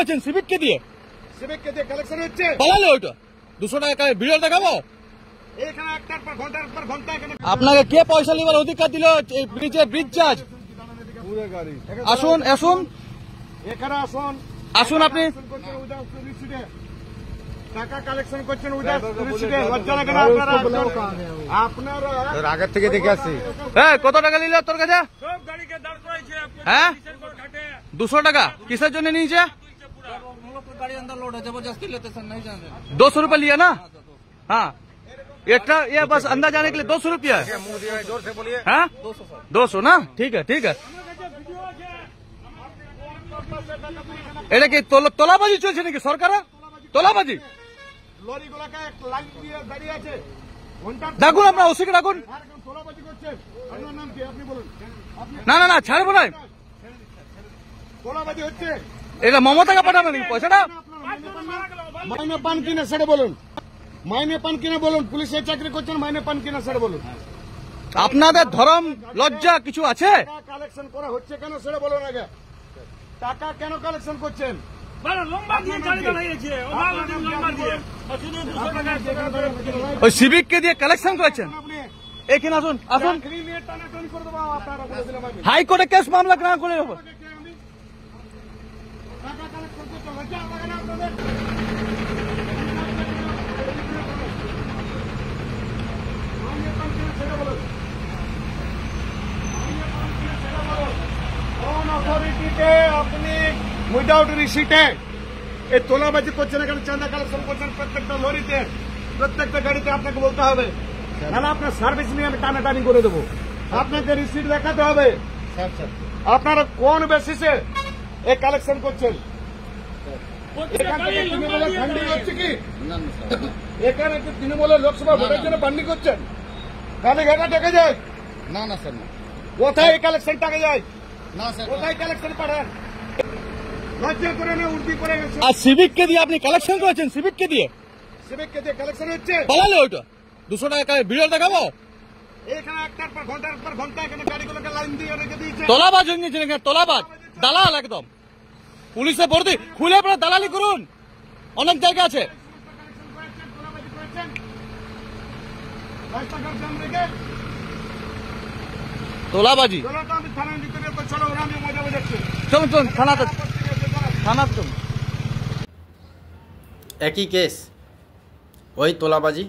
করেছেন সিভিককে দিয়ে কালেকশন হচ্ছে পালালে ওইটা 200 টাকা ভিডিও দেখাবো। এখানে একটার পর ঘন্টার পর ঘন্টা এখানে আপনাকে কে পয়সা নেবার অধিকার দিল? Bridge charge. আসুন আসুন এখানে আসুন আসুন আপনি টাকা কালেকশন করছেন লজ্জা লাগে না আপনারা আগের থেকে দেখে আসছি। হ্যাঁ, কত টাকা নিল তোর কাছে? হ্যাঁ 200 টাকা কিসের জন্য নিয়েছে? 200 रुपये लिया ना? हाँ, ये बस अंदर जाने के लिए 200 रुपया है। हाँ 200 ना? ठीक है ठीक है। এটা কি তোলাবাজি চলছে নাকি সরকার? তোলাবাজি লরিগুলোকে লাইন দিয়ে দাঁড়িয়ে আছে। ডাকুন, আপনার ওসিকে ডাকুন। তোলাবাজি করছে। আপনার নাম কি আপনি বলুন। না না না, ছাড়বো না। তোলাবাজি হচ্ছে। এটা মমতাকে পাঠাবে নাকি পয়সাটা? মাইনে পান কিনা সেটা বলুন। মাইনে পান কিনা বলুন। পুলিশের চাকরি করছেন, মাইনে পান কিনা সেটা বলুন। আপনাদের ধরম লজ্জা কিছু আছে? কালেকশন করা হচ্ছে কেন সেটা বলুন আগে। টাকা কেন কালেকশন করছেন? ওই সিভিককে দিয়ে কালেকশন করেছেন। এখানে আসুন আসুন, হাইকোর্টে কেস মামলা না করে দেবো। আপনি উইদাউট রিসিটে এই তোলাবাজি করছেন, এখানে চাঁদা কালেকশন করছেন প্রত্যেকটা লরিতে, প্রত্যেকটা গাড়িতে আপনাকে বলতে হবে, নাহলে আপনার সার্ভিস নিয়ে আমি টানাটানি করে দেবো। আপনাকে রিসিট দেখাতে হবে আপনারা কোন বেসিসে এই কালেকশন করছেন। এখান থেকে তৃণমূলের ফান্ডিং হচ্ছে কি? এখানে কি তৃণমূলের লোকসভা ভোটের জন্য ফান্ডিং করছেন? কালীঘাটা টাকা যায় না না স্যার না। কোথায় এই কালেকশন টাকা যায়? না স্যার, কোথায় কালেকশন পাঠান? লজ্জা করে না উর্দি করে গেছে। আর সিভিককে দিয়ে আপনি কালেকশন করেছেন? সিভিককে দিয়ে কালেকশন হচ্ছে। পালালে ওইটা 200 টাকা ভিডিও দেখাবো। এখানে একটার পর ঘন্টা এখানে গাড়িগুলোকে লাইন দিয়ে রেখে দিয়েছে। তোলাবাজ হয়ে গেছেন এখানে, তোলাবাজ দালাল একদম। পুলিশে ভর্তি খুলে আপনারা দালালি করুন, অনেক জায়গা আছে। তোলাবাজি চলুন চলুন থানাতে চলুন। একই কেস, ওই তোলাবাজি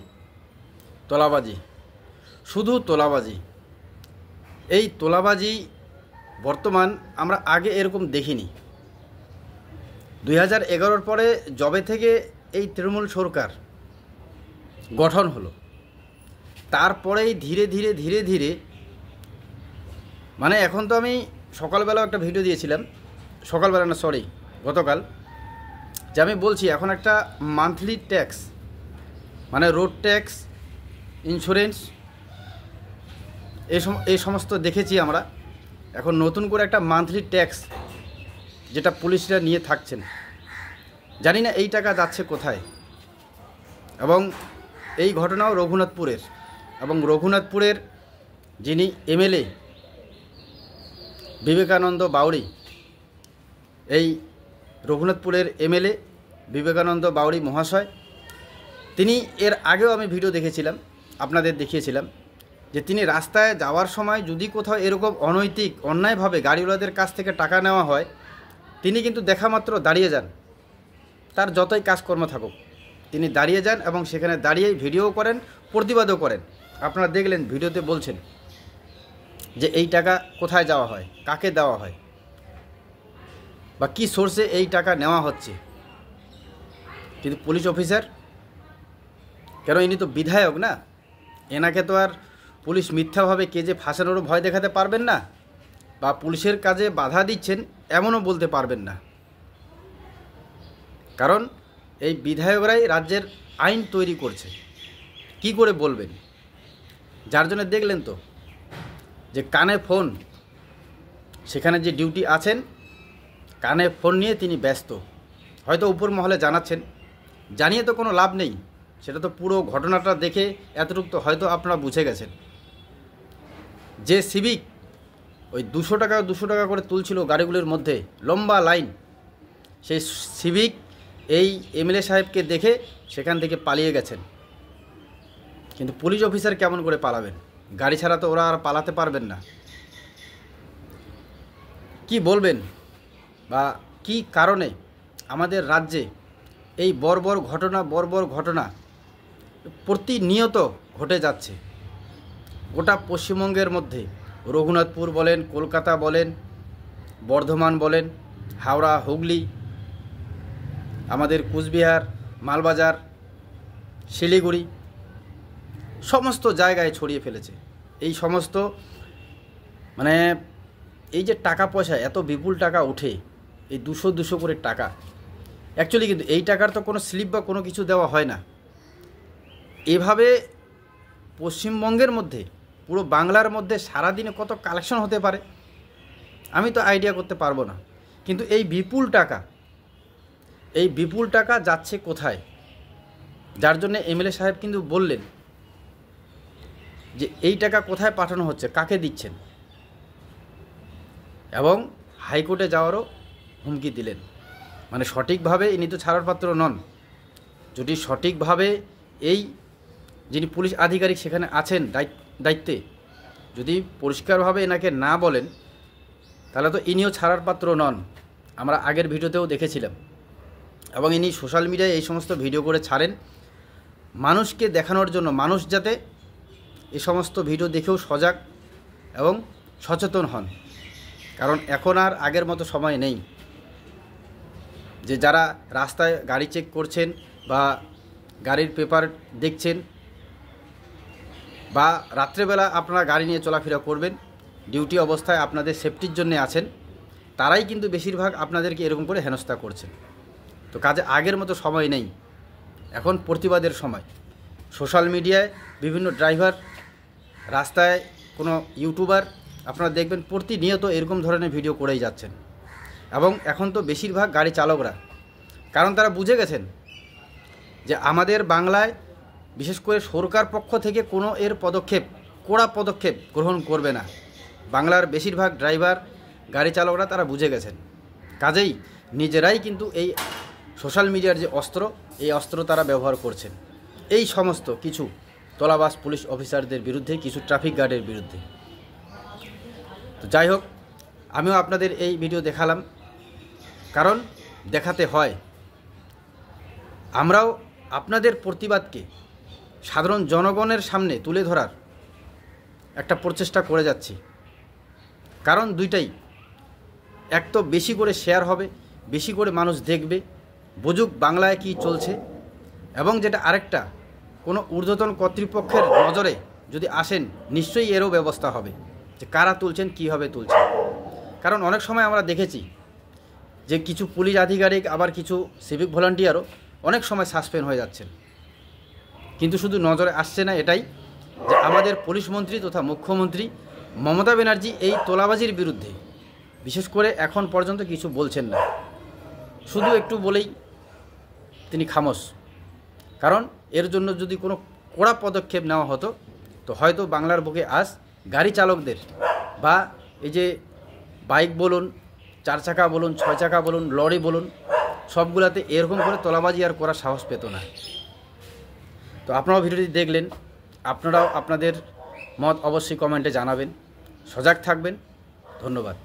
শুধু তোলাবাজি। এই তোলাবাজি বর্তমান আমরা আগে এরকম দেখিনি। 2011 পরে জবে থেকে এই তৃণমূল সরকার গঠন হলো, তারপরেই ধীরে ধীরে ধীরে ধীরে মানে এখন তো আমি সকালবেলাও একটা ভিডিও দিয়েছিলাম, সকালবেলা না সরি গতকাল, যে আমি বলছি এখন একটা মান্থলি ট্যাক্স মানে রোড ট্যাক্স, ইন্স্যুরেন্স এই সমস্ত দেখেছি আমরা। এখন নতুন করে একটা মান্থলি ট্যাক্স যেটা পুলিশরা নিয়ে থাকছেন, জানি না এই টাকা যাচ্ছে কোথায়। এবং এই ঘটনাও রঘুনাথপুরের, এবং রঘুনাথপুরের যিনি এমএলএ বিবেকানন্দ বাউরি, এই রঘুনাথপুরের এমএলএ বিবেকানন্দ বাউরি মহাশয়, তিনি এর আগেও আমি ভিডিও দেখেছিলাম, আপনাদের দেখিয়েছিলাম, যে তিনি রাস্তায় যাওয়ার সময় যদি কোথাও এরকম অনৈতিক অন্যায়ভাবে গাড়িওয়ালাদের কাছ থেকে টাকা নেওয়া হয়, তিনি কিন্তু দেখা মাত্র দাঁড়িয়ে যান, তার যতই কাজকর্ম থাকুক তিনি দাঁড়িয়ে যান এবং সেখানে দাঁড়িয়েই ভিডিও করেন, প্রতিবাদও করেন। আপনারা দেখলেন ভিডিওতে বলছেন যে এই টাকা কোথায় যাওয়া হয়, কাকে দেওয়া হয়, বা কী সোর্সে এই টাকা নেওয়া হচ্ছে। কিন্তু পুলিশ অফিসার, কেন ইনি তো বিধায়ক না, এনাকে তো আর পুলিশ মিথ্যাভাবে কেজে ফাঁসানোরও ভয় দেখাতে পারবেন না, বা পুলিশের কাজে বাধা দিচ্ছেন এমনও বলতে পারবেন না। কারণ এই বিধায়করাই রাজ্যের আইন তৈরি করছে, কি করে বলবেন? যার জন্য দেখলেন তো যে কানে ফোন, সেখানে যে ডিউটি আছেন কানে ফোন নিয়ে তিনি ব্যস্ত, হয়তো উপর মহলে জানাচ্ছেন, জানিয়ে তো কোনো লাভ নেই, সেটা তো পুরো ঘটনাটা দেখে এতটুকু তো হয়তো আপনারা বুঝে গেছেন। যে সিভিক ওই 200 টাকা করে তুলছিল গাড়িগুলির মধ্যে, লম্বা লাইন, সেই সিভিক এই এমএলএ সাহেবকে দেখে সেখান থেকে পালিয়ে গেছেন। কিন্তু পুলিশ অফিসার কেমন করে পালাবেন? গাড়ি ছাড়া তো ওরা আর পালাতে পারবেন না। কি বলবেন বা কি কারণে আমাদের রাজ্যে এই বর্বর ঘটনা প্রতিনিয়ত ঘটে যাচ্ছে? গোটা পশ্চিমবঙ্গের মধ্যে রঘুনাথপুর বলেন, কলকাতা বলেন, বর্ধমান বলেন, হাওড়া, হুগলি, আমাদের কুচবিহার, মালবাজার, শিলিগুড়ি, সমস্ত জায়গায় ছড়িয়ে ফেলেছে এই সমস্ত মানে এই যে টাকা পয়সা, এত বিপুল টাকা ওঠে, এই 200 করে টাকা। অ্যাকচুয়ালি কিন্তু এই টাকার তো কোনো স্লিপ বা কোনো কিছু দেওয়া হয় না। এভাবে পশ্চিমবঙ্গের মধ্যে, পুরো বাংলার মধ্যে সারাদিনে কত কালেকশন হতে পারে আমি তো আইডিয়া করতে পারবো না। কিন্তু এই বিপুল টাকা যাচ্ছে কোথায়? যার জন্য এমএলএ সাহেব কিন্তু বললেন যে এই টাকা কোথায় পাঠানো হচ্ছে, কাকে দিচ্ছেন, এবং হাইকোর্টে যাওয়ারও হুমকি দিলেন। মানে সঠিকভাবে ইনি তো ছাড়ার পাত্র নন। যদি সঠিকভাবে এই যিনি পুলিশ আধিকারিক সেখানে আছেন দায়িত্বে, যদি পরিষ্কারভাবে এনাকে না বলেন, তাহলে তো ইনিও ছাড়ার পাত্র নন। আমরা আগের ভিডিওতেও দেখেছিলাম। এবং ইনি সোশ্যাল মিডিয়ায় এই সমস্ত ভিডিও করে ছাড়েন মানুষকে দেখানোর জন্য, মানুষ যাতে এই সমস্ত ভিডিও দেখেও সজাগ এবং সচেতন হন। কারণ এখন আর আগের মতো সময় নেই যে যারা রাস্তায় গাড়ি চেক করছেন বা গাড়ির পেপার দেখছেন বা রাত্রেবেলা আপনারা গাড়ি নিয়ে চলাফেরা করবেন, ডিউটি অবস্থায় আপনাদের সেফটির জন্য আছেন, তারাই কিন্তু বেশিরভাগ আপনাদেরকে এরকম করে হেনস্থা করছেন। তো কাজে আগের মতো সময় নেই, এখন প্রতিবাদের সময়। সোশ্যাল মিডিয়ায় বিভিন্ন ড্রাইভার, রাস্তায় কোনো ইউটিউবার আপনারা দেখবেন প্রতিনিয়ত এরকম ধরনের ভিডিও করেই যাচ্ছেন। এবং এখন তো বেশিরভাগ গাড়ি চালকরা, কারণ তারা বুঝে গেছেন যে আমাদের বাংলায় বিশেষ করে সরকার পক্ষ থেকে কোনো এর কড়া পদক্ষেপ গ্রহণ করবে না। বাংলার বেশিরভাগ ড্রাইভার, গাড়ি চালকরা তারা বুঝে গেছেন। কাজেই নিজেরাই কিন্তু এই সোশ্যাল মিডিয়ার যে অস্ত্র, এই অস্ত্র তারা ব্যবহার করছেন এই সমস্ত কিছু তোলাবাজ পুলিশ অফিসারদের বিরুদ্ধে, কিছু ট্রাফিক গার্ডের বিরুদ্ধে। তো যাই হোক, আমিও আপনাদের এই ভিডিও দেখালাম, কারণ দেখাতে হয়। আমরাও আপনাদের প্রতিবাদকে সাধারণ জনগণের সামনে তুলে ধরার একটা প্রচেষ্টা করে যাচ্ছি। কারণ দুইটাই, এক তো বেশি করে শেয়ার হবে, বেশি করে মানুষ দেখবে, বুঝুক বাংলায় কি চলছে। এবং যেটা আরেকটা, কোনো ঊর্ধ্বতন কর্তৃপক্ষের নজরে যদি আসেন, নিশ্চয়ই এরও ব্যবস্থা হবে যে কারা তুলছেন, কীভাবে তুলছেন। কারণ অনেক সময় আমরা দেখেছি যে কিছু পুলিশ আধিকারিক, আবার কিছু সিভিক ভলান্টিয়ারও অনেক সময় সাসপেন্ড হয়ে যাচ্ছেন। কিন্তু শুধু নজরে আসছে না এটাই, যে আমাদের পুলিশ মন্ত্রী তথা মুখ্যমন্ত্রী মমতা ব্যানার্জি এই তোলাবাজির বিরুদ্ধে বিশেষ করে এখন পর্যন্ত কিছু বলছেন না, শুধু একটু বলেই তিনি খামোশ। কারণ এর জন্য যদি কোনো কড়া পদক্ষেপ নেওয়া হতো, তো হয়তো বাংলার বুকে আজ গাড়ি চালকদের বা এই যে বাইক বলুন, 4 চাকা বলুন, 6 চাকা বলুন, লরি বলুন, সবগুলাতে এরকম করে তোলাবাজি আর করার সাহস পেত না। তো আপনারাও ভিডিওটি দেখলেন, আপনারাও আপনাদের মত অবশ্যই কমেন্টে জানাবেন। সজাগ থাকবেন। ধন্যবাদ।